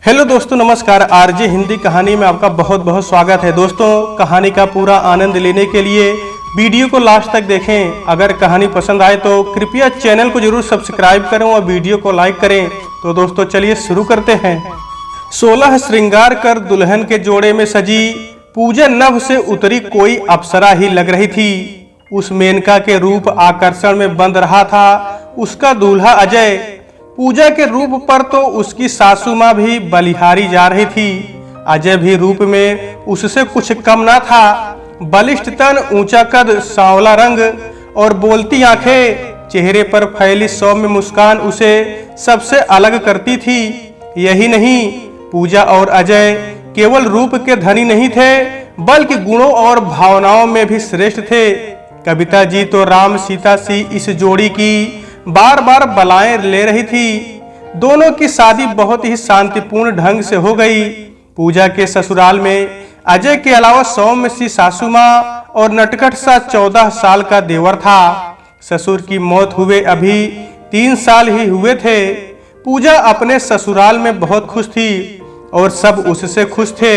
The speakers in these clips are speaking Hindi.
हेलो दोस्तों, नमस्कार। आरजे हिंदी कहानी में आपका बहुत बहुत स्वागत है। दोस्तों, कहानी का पूरा आनंद लेने के लिए वीडियो को लास्ट तक देखें। अगर कहानी पसंद आए तो कृपया चैनल को जरूर सब्सक्राइब करें और वीडियो को लाइक करें। तो दोस्तों चलिए शुरू करते हैं। 16 श्रृंगार कर दुल्हन के जोड़े में सजी पूजा नभ से उतरी कोई अप्सरा ही लग रही थी। उस मेनका के रूप आकर्षण में बंध रहा था उसका दूल्हा अजय। पूजा के रूप पर तो उसकी सासू माँ भी बलिहारी जा रही थी। अजय भी रूप में उससे कुछ कम ना था। बलिष्ठ तन, ऊंचा कद, सांवला रंग और बोलती आंखें, चेहरे पर फैली सौम्य मुस्कान उसे सबसे अलग करती थी। यही नहीं, पूजा और अजय केवल रूप के धनी नहीं थे बल्कि गुणों और भावनाओं में भी श्रेष्ठ थे। कविता जी तो राम सीता सी इस जोड़ी की बार बार बलाएं ले रही थी। दोनों की शादी बहुत ही शांतिपूर्ण ढंग से हो गई। पूजा के ससुराल में अजय के अलावा सौम्य सी सासू माँ और नटखट सा 14 साल का देवर था। ससुर की मौत हुए अभी 3 साल ही हुए थे। पूजा अपने ससुराल में बहुत खुश थी और सब उससे खुश थे।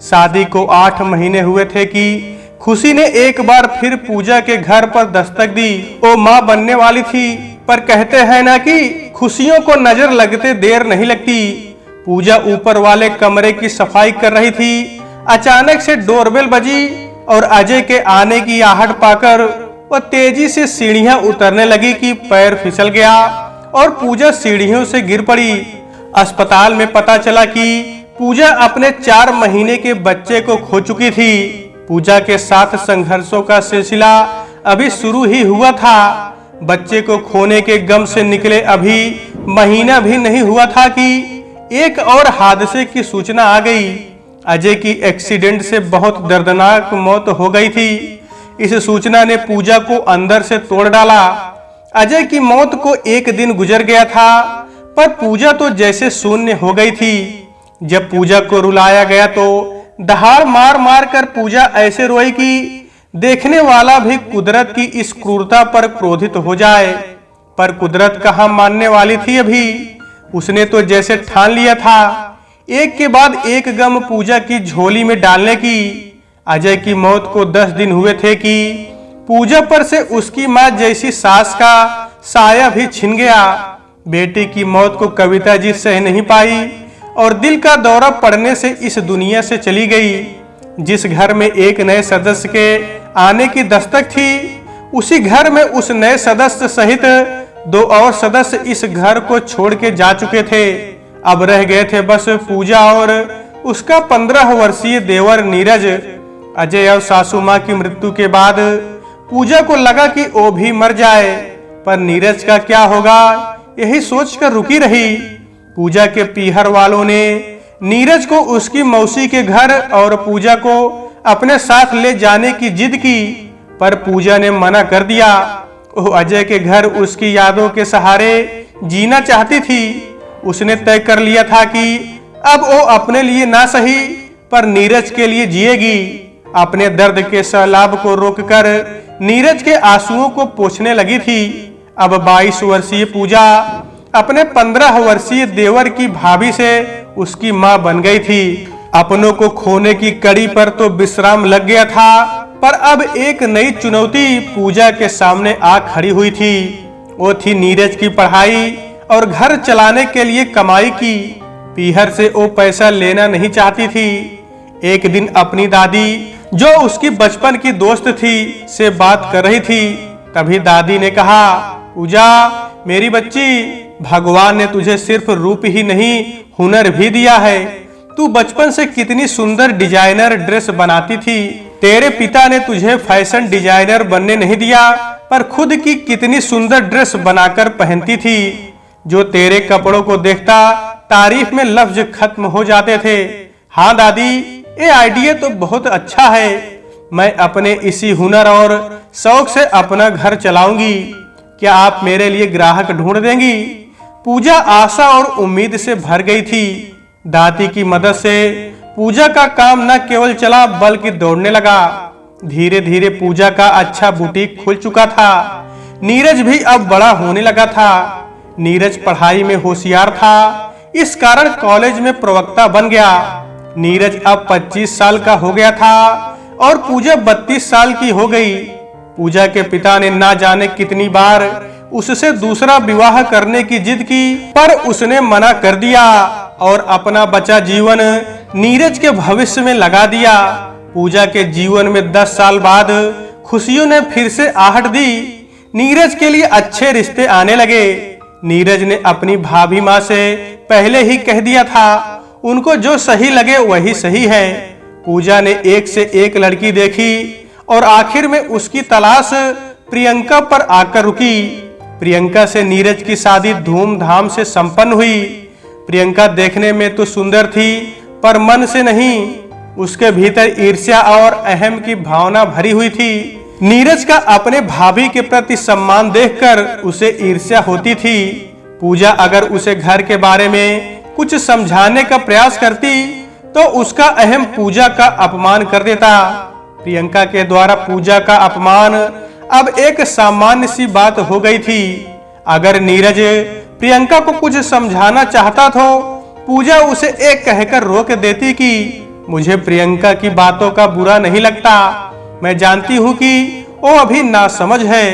शादी को 8 महीने हुए थे कि खुशी ने एक बार फिर पूजा के घर पर दस्तक दी। वो माँ बनने वाली थी, पर कहते हैं ना कि खुशियों को नजर लगते देर नहीं लगती। पूजा ऊपर वाले कमरे की सफाई कर रही थी। अचानक से डोरबेल बजी और अजय के आने की आहट पाकर वह तेजी से सीढ़ियां उतरने लगी कि पैर फिसल गया और पूजा सीढ़ियों से गिर पड़ी। अस्पताल में पता चला कि पूजा अपने 4 महीने के बच्चे को खो चुकी थी। पूजा के साथ संघर्षों का सिलसिला अभी शुरू ही हुआ था। बच्चे को खोने के गम से निकले अभी महीना भी नहीं हुआ था कि एक और हादसे की सूचना आ गई। अजय की एक्सीडेंट से बहुत दर्दनाक मौत हो गई थी। इस सूचना ने पूजा को अंदर से तोड़ डाला। अजय की मौत को एक दिन गुजर गया था, पर पूजा तो जैसे शून्य हो गई थी। जब पूजा को रुलाया गया तो दहाड़ मार मार कर पूजा ऐसे रोई कि देखने वाला भी कुदरत की इस क्रूरता पर क्रोधित हो जाए। पर कुदरत कहाँ मानने वाली थी अभी। उसने तो जैसे ठान लिया था एक के बाद एक गम पूजा की झोली में डालने की। अजय की मौत को 10 दिन हुए थे कि पूजा पर से उसकी माँ जैसी सास का साया भी छिन गया। बेटी की मौत को कविता जी सह नहीं पाई और दिल का दौरा पड़ने से इस दुनिया से चली गई। जिस घर में एक नए सदस्य के आने की दस्तक थी, उसी घर में उस नए सदस्य सहित 2 और सदस्य इस घर को छोड़ के जा चुके थे। अब रह गए थे बस पूजा और उसका 15 वर्षीय देवर नीरज। अजय और सासू माँ की मृत्यु के बाद पूजा को लगा कि वो भी मर जाए, पर नीरज का क्या होगा यही सोचकर रुकी रही। पूजा के पीहर वालों ने नीरज को उसकी मौसी के घर और पूजा को अपने साथ ले जाने की जिद की, पर पूजा ने मना कर दिया। वो अजय के घर उसकी यादों के सहारे जीना चाहती थी। उसने तय कर लिया था कि अब वो अपने लिए ना सही पर नीरज के लिए जिएगी। अपने दर्द के सैलाब को रोककर नीरज के आंसुओं को पोंछने लगी थी। अब 22 वर्षीय पूजा अपने 15 वर्षीय देवर की भाभी से उसकी माँ बन गई थी। अपनों को खोने की कड़ी पर तो विश्राम लग गया था, पर अब एक नई चुनौती पूजा के सामने आ खड़ी हुई थी। वो थी नीरज की पढ़ाई और घर चलाने के लिए कमाई की। पीहर से वो पैसा लेना नहीं चाहती थी। एक दिन अपनी दादी, जो उसकी बचपन की दोस्त थी, से बात कर रही थी। तभी दादी ने कहा, पूजा मेरी बच्ची, भगवान ने तुझे सिर्फ रूप ही नहीं हुनर भी दिया है। तू बचपन से कितनी सुंदर डिजाइनर ड्रेस बनाती थी। तेरे पिता ने तुझे फैशन डिजाइनर बनने नहीं दिया, पर खुद की कितनी सुंदर ड्रेस बनाकर पहनती थी। जो तेरे कपड़ों को देखता तारीफ में लफ्ज खत्म हो जाते थे। हाँ दादी, ये आइडिया तो बहुत अच्छा है। मैं अपने इसी हुनर और शौक से अपना घर चलाऊंगी। क्या आप मेरे लिए ग्राहक ढूंढ देंगी? पूजा आशा और उम्मीद से भर गई थी। दादी की मदद से पूजा का काम न केवल चला बल्कि दौड़ने लगा। धीरे धीरे पूजा का अच्छा बुटीक खुल चुका था। नीरज भी अब बड़ा होने लगा था। नीरज पढ़ाई में होशियार था, इस कारण कॉलेज में प्रवक्ता बन गया। नीरज अब 25 साल का हो गया था और पूजा 32 साल की हो गई। पूजा के पिता ने ना जाने कितनी बार उससे दूसरा विवाह करने की जिद की, पर उसने मना कर दिया और अपना बचा जीवन नीरज के भविष्य में लगा दिया। पूजा के जीवन में 10 साल बाद खुशियों ने फिर से आहट दी। नीरज के लिए अच्छे रिश्ते आने लगे। नीरज ने अपनी भाभी माँ से पहले ही कह दिया था, उनको जो सही लगे वही सही है। पूजा ने एक से एक लड़की देखी और आखिर में उसकी तलाश प्रियंका पर आकर रुकी। प्रियंका से नीरज की शादी धूमधाम से संपन्न हुई। प्रियंका देखने में तो सुंदर थी, पर मन से नहीं। उसके भीतर ईर्ष्या और अहम की भावना भरी हुई थी। नीरज का अपने भाभी के प्रति सम्मान देखकर उसे ईर्ष्या होती थी। पूजा अगर उसे घर के बारे में कुछ समझाने का प्रयास करती तो उसका अहम पूजा का अपमान कर देता। प्रियंका के द्वारा पूजा का अपमान अब एक सामान्य सी बात हो गई थी। अगर नीरज प्रियंका को कुछ समझाना चाहता तो पूजा उसे एक कहकर रोक देती कि मुझे प्रियंका की बातों का बुरा नहीं लगता, मैं जानती हूँ कि वो अभी नासमझ है,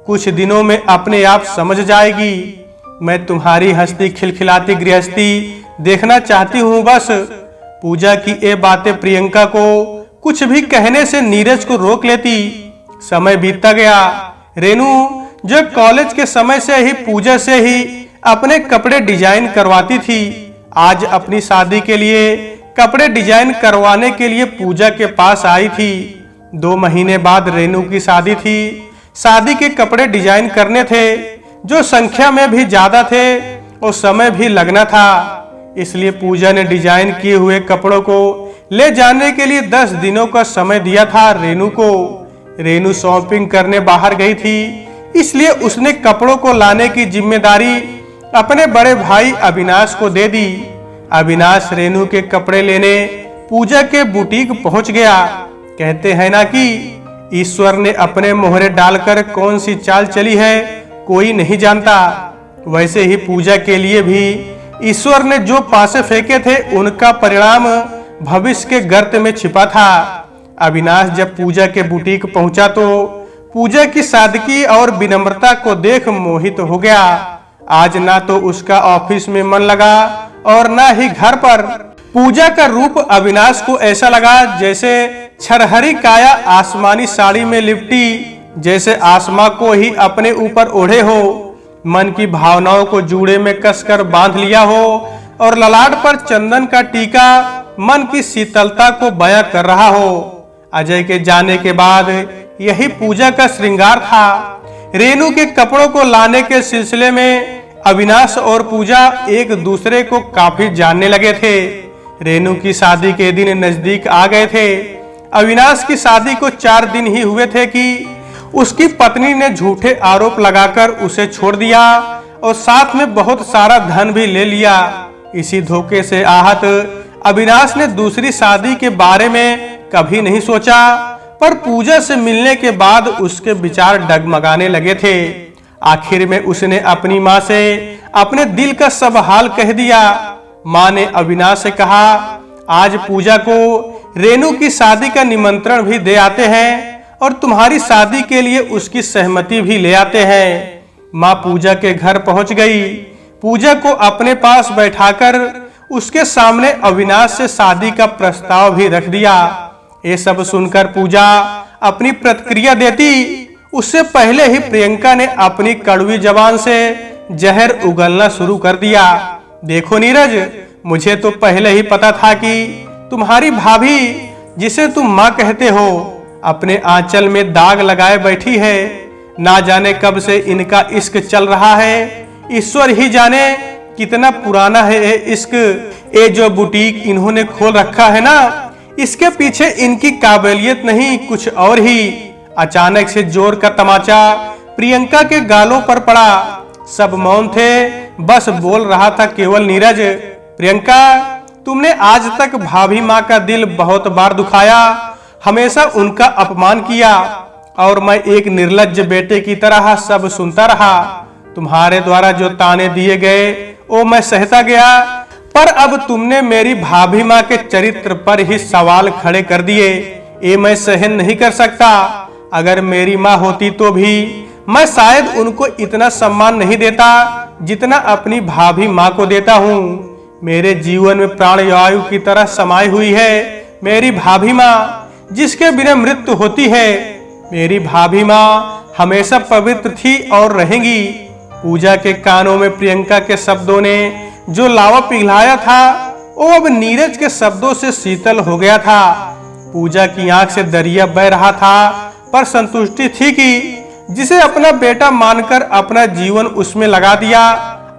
कुछ दिनों में अपने आप समझ जाएगी। मैं तुम्हारी हंसती खिलखिलाती गृहस्थी देखना चाहती हूँ बस। पूजा की ये बातें प्रियंका को कुछ भी कहने से नीरज को रोक लेती। समय बीतता गया। रेनू जो कॉलेज के समय से ही पूजा से ही अपने कपड़े डिजाइन करवाती थी, आज अपनी शादी के लिए कपड़े डिजाइन करवाने के लिए पूजा के पास आई थी। 2 महीने बाद रेनू की शादी थी। शादी के कपड़े डिजाइन करने थे, जो संख्या में भी ज्यादा थे और समय भी लगना था। इसलिए पूजा ने डिजाइन किए हुए कपड़ों को ले जाने के लिए 10 दिनों का समय दिया था रेनू को। रेनू शॉपिंग करने बाहर गई थी, इसलिए उसने कपड़ों को लाने की जिम्मेदारी अपने बड़े भाई अविनाश को दे दी। अविनाश रेनू के कपड़े लेने पूजा के बुटीक पहुंच गया। कहते हैं ना कि ईश्वर ने अपने मोहरे डालकर कौन सी चाल चली है कोई नहीं जानता। वैसे ही पूजा के लिए भी ईश्वर ने जो पासे फेंके थे उनका परिणाम भविष्य के गर्त में छिपा था। अविनाश जब पूजा के बुटीक पहुंचा तो पूजा की सादगी और विनम्रता को देख मोहित हो गया। आज ना तो उसका ऑफिस में मन लगा और ना ही घर पर। पूजा का रूप अविनाश को ऐसा लगा जैसे छरहरी काया आसमानी साड़ी में लिपटी, जैसे आसमां को ही अपने ऊपर ओढ़े हो, मन की भावनाओं को जूड़े में कसकर बांध लिया हो और ललाट पर चंदन का टीका मन की शीतलता को बयां कर रहा हो। अजय के जाने के बाद यही पूजा का श्रृंगार था। रेनू के कपड़ों को लाने के सिलसिले में अविनाश और पूजा एक दूसरे को काफी जानने लगे थे। रेनू की शादी के दिन नजदीक आ गए थे। अविनाश की शादी को 4 दिन ही हुए थे कि उसकी पत्नी ने झूठे आरोप लगाकर उसे छोड़ दिया और साथ में बहुत सारा धन भी ले लिया। इसी धोखे से आहत अविनाश ने दूसरी शादी के बारे में कभी नहीं सोचा, पर पूजा से मिलने के बाद उसके विचार डगमगाने लगे थे। आखिर में उसने अपनी माँ से अपने दिल का सब हाल कह दिया। माँ ने अविनाश से कहा, आज पूजा को रेनू की शादी का निमंत्रण भी दे आते हैं और तुम्हारी शादी के लिए उसकी सहमति भी ले आते हैं। माँ पूजा के घर पहुंच गई। पूजा को अपने पास बैठाकर उसके सामने अविनाश से शादी का प्रस्ताव भी रख दिया। ये सब सुनकर पूजा अपनी प्रतिक्रिया देती, उससे पहले ही प्रियंका ने अपनी कड़वी जबान से जहर उगलना शुरू कर दिया। देखो नीरज, मुझे तो पहले ही पता था कि तुम्हारी भाभी, जिसे तुम माँ कहते हो, अपने आंचल में दाग लगाए बैठी है। ना जाने कब से इनका इश्क चल रहा है। ईश्वर ही जाने कितना पुराना है ये इश्क। ये जो बुटीक इन्होंने खोल रखा है ना, इसके पीछे इनकी काबिलियत नहीं कुछ और ही। अचानक से जोर का तमाचा प्रियंका के गालों पर पड़ा। सब मौन थे, बस बोल रहा था केवल नीरज। प्रियंका, तुमने आज तक भाभी माँ का दिल बहुत बार दुखाया, हमेशा उनका अपमान किया और मैं एक निर्लज्ज बेटे की तरह सब सुनता रहा। तुम्हारे द्वारा जो ताने दिए गए वो मैं सहता गया, पर अब तुमने मेरी भाभी माँ के चरित्र पर ही सवाल खड़े कर दिए। ये मैं सहन नहीं कर सकता। अगर मेरी माँ होती तो भी मैं शायद उनको इतना सम्मान नहीं देता जितना अपनी भाभी माँ को देता हूँ। मेरे जीवन में प्राणवायु की तरह समाई हुई है मेरी भाभी माँ, जिसके बिना मृत्यु होती है। मेरी भाभी माँ हमेशा पवित्र थी और रहेंगी। पूजा के कानों में प्रियंका के शब्दों ने जो लावा पिघलाया था वो अब नीरज के शब्दों से शीतल हो गया था। पूजा की आंख से दरिया बह रहा था, पर संतुष्टि थी कि जिसे अपना बेटा मानकर अपना जीवन उसमें लगा दिया,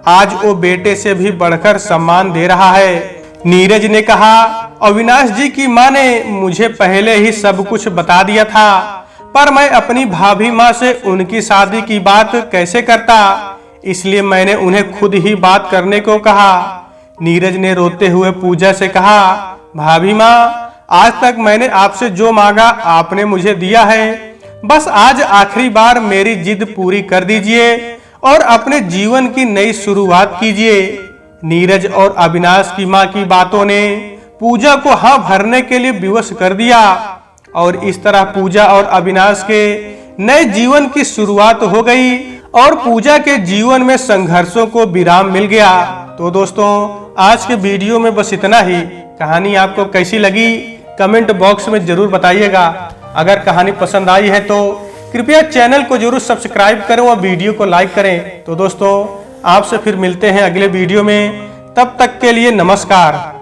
आज वो बेटे से भी बढ़कर सम्मान दे रहा है। नीरज ने कहा, अविनाश जी की माँ ने मुझे पहले ही सब कुछ बता दिया था, पर मैं अपनी भाभी माँ से उनकी शादी की बात कैसे करता, इसलिए मैंने उन्हें खुद ही बात करने को कहा। नीरज ने रोते हुए पूजा से कहा, भाभी माँ, आज तक मैंने आपसे जो मांगा आपने मुझे दिया है। बस आज आखिरी बार मेरी जिद पूरी कर दीजिए और अपने जीवन की नई शुरुआत कीजिए। नीरज और अविनाश की माँ की बातों ने पूजा को हाँ भरने के लिए विवश कर दिया और इस तरह पूजा और अविनाश के नए जीवन की शुरुआत हो गई और पूजा के जीवन में संघर्षों को विराम मिल गया। तो दोस्तों, आज के वीडियो में बस इतना ही। कहानी आपको कैसी लगी कमेंट बॉक्स में जरूर बताइएगा। अगर कहानी पसंद आई है तो कृपया चैनल को जरूर सब्सक्राइब करें और वीडियो को लाइक करें। तो दोस्तों, आपसे फिर मिलते हैं अगले वीडियो में। तब तक के लिए नमस्कार।